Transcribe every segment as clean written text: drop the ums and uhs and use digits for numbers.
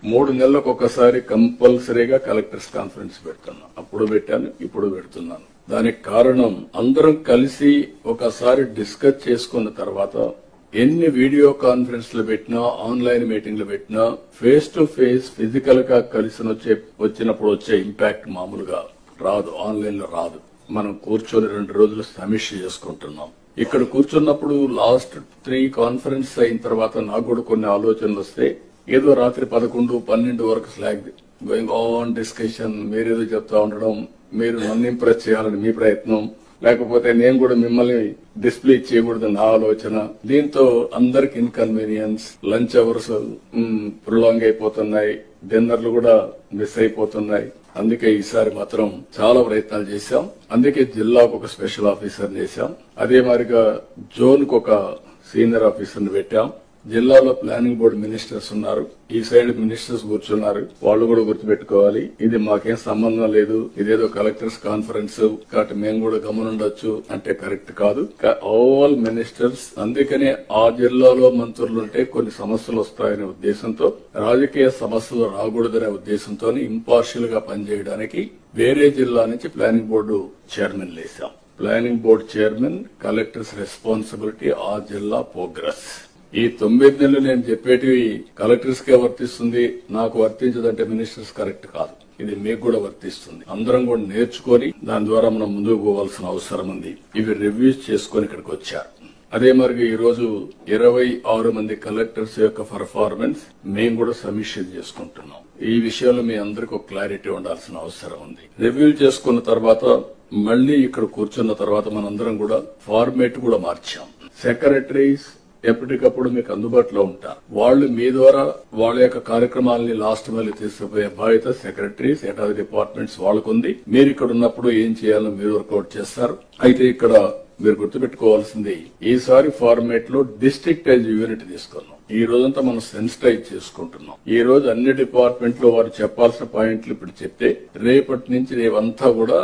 3 నెలలకు ఒకసారి కంపల్సరీగా కలెక్టర్స్ కాన్ఫరెన్స్ పెడుతున్నాను. అప్పుడు పెట్టాను, ఇప్పుడు పెడుతున్నాను. దానికి కారణం అందరం కలిసి ఒకసారి డిస్కస్ చేసుకున్న తర్వాత ఎన్ని వీడియో కాన్ఫరెన్స్లు పెట్టినా, ఆన్లైన్ మీటింగ్లు పెట్టినా, ఫేస్ టు ఫేస్ ఫిజికల్ గా కలిసి వచ్చినప్పుడు వచ్చే ఇంపాక్ట్ మామూలుగా రాదు, ఆన్లైన్ లో రాదు. మనం కూర్చొని 2 రోజులు సమీక్ష చేసుకుంటున్నాం. ఇక్కడ కూర్చున్నప్పుడు లాస్ట్ 3 కాన్ఫరెన్స్ అయిన తర్వాత నాకు కూడా కొన్ని ఆలోచనలు వస్తే ఏదో రాత్రి 11, 12 వరకు స్లాగ్ గోయింగ్ ఆన్ డిస్కషన్, మీరేదో చెప్తా ఉండడం, మీరు నన్ను ఇంప్రెస్ చేయాలని మీ ప్రయత్నం, లేకపోతే నేను కూడా మిమ్మల్ని డిస్ప్లే చేయకూడదు నా ఆలోచన. దీంతో అందరికి ఇన్కన్వీనియన్స్, లంచ్ అవర్స్ ప్రొలాంగ్ అయిపోతున్నాయి, డిన్నర్లు కూడా మిస్ అయిపోతున్నాయి. అందుకే ఈసారి మాత్రం చాలా ప్రయత్నాలు చేశాం. అందుకే జిల్లాకు ఒక స్పెషల్ ఆఫీసర్ చేశాం. అదే మాదిరిగా జోన్ కు ఒక సీనియర్ ఆఫీసర్ ని పెట్టాం. జిల్లాలో ప్లానింగ్ బోర్డు మినిస్టర్స్ ఉన్నారు, ఈ సైడ్ మినిస్టర్స్ కూర్చున్నారు. వాళ్ళు కూడా గుర్తుపెట్టుకోవాలి, ఇది మాకేం సంబంధం లేదు, ఇదేదో కలెక్టర్స్ కాన్ఫరెన్స్ కాబట్టి మేము కూడా గమనుండొచ్చు అంటే కరెక్ట్ కాదు. All ministers. అందుకనే ఆ జిల్లాలో మంత్రులుంటే కొన్ని సమస్యలు వస్తాయనే ఉద్దేశంతో, రాజకీయ సమస్యలు రాకూడదనే ఉద్దేశంతో ఇంపార్షియల్ గా పనిచేయడానికి వేరే జిల్లా నుంచి ప్లానింగ్ బోర్డు చైర్మన్ వేశాం. Planning board chairman, collectors responsibility ఆ జిల్లా ప్రోగ్రెస్. ఈ 9 నెలలు నేను చెప్పేటివి కలెక్టర్స్ కే వర్తిస్తుంది, నాకు వర్తించదంటే మినిస్టర్స్ కరెక్ట్ కాదు. ఇది మీకు కూడా వర్తిస్తుంది. అందరం కూడా నేర్చుకొని దాని ద్వారా మనం ముందుకు పోవాల్సిన అవసరం ఉంది. ఇవి రివ్యూస్ చేసుకుని ఇక్కడికి వచ్చారు. అదే మరి ఈ రోజు 26 మంది కలెక్టర్స్ యొక్క పర్ఫార్మెన్స్ మేము కూడా సమీక్ష చేసుకుంటున్నాం. ఈ విషయంలో మీ అందరికీ ఒక క్లారిటీ ఉండాల్సిన అవసరం ఉంది. రివ్యూ చేసుకున్న తర్వాత మళ్లీ ఇక్కడ కూర్చున్న తర్వాత మనందరం కూడా ఫార్మేట్ కూడా మార్చాం. సెక్రటరీస్ ఎప్పటికప్పుడు మీకు అందుబాటులో ఉంటారు. వాళ్ళు మీ ద్వారా వాళ్ళ యొక్క కార్యక్రమాలని లాస్ట్ మళ్ళీ తీసుకుపోయే బాధ్యత సెక్రటరీస్, హెడ్ ఆఫ్ డిపార్ట్మెంట్స్ వాళ్ళకుంది. మీరు ఇక్కడ ఉన్నప్పుడు ఏం చేయాలో మీరు వర్కౌట్ చేస్తారు. అయితే ఇక్కడ మీరు గుర్తుపెట్టుకోవాల్సింది, ఈసారి ఫార్మేట్ లో డిస్ట్రిక్ట్ వైజ్ యూనిట్ తీసుకున్నాం. ఈ రోజంతా మనం సెన్సిటైజ్ చేసుకుంటున్నాం. ఈ రోజు అన్ని డిపార్ట్మెంట్ లో వారు చెప్పాల్సిన పాయింట్లు ఇప్పుడు చెప్తే, రేపటి నుంచి రేవంతా కూడా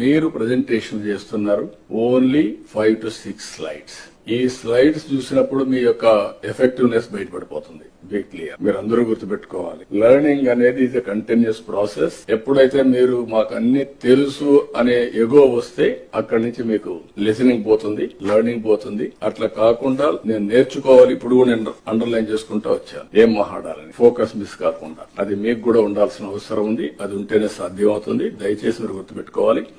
మీరు ప్రజెంటేషన్ చేస్తున్నారు. Only 5 to 6 slides. ఈ స్లైడ్స్ చూసినప్పుడు మీ యొక్క ఎఫెక్టివ్నెస్ బయటపడిపోతుంది. Be clear. మీరు అందరూ గుర్తుపెట్టుకోవాలి, లెర్నింగ్ అనేది ఇది కంటిన్యూస్ ప్రాసెస్. ఎప్పుడైతే మీరు మాకు అన్ని తెలుసు అనే ఎగో వస్తే అక్కడి నుంచి మీకు లిసనింగ్ పోతుంది, లెర్నింగ్ పోతుంది. అట్లా కాకుండా నేను నేర్చుకోవాలి, ఇప్పుడు నేను అండర్లైన్ చేసుకుంటా వచ్చాను, ఏం మాట్లాడాలని ఫోకస్ మిస్ కాకుండా. అది మీకు కూడా ఉండాల్సిన అవసరం ఉంది. అది ఉంటేనే సాధ్యం అవుతుంది. దయచేసి మీరు గుర్తుపెట్టుకోవాలి.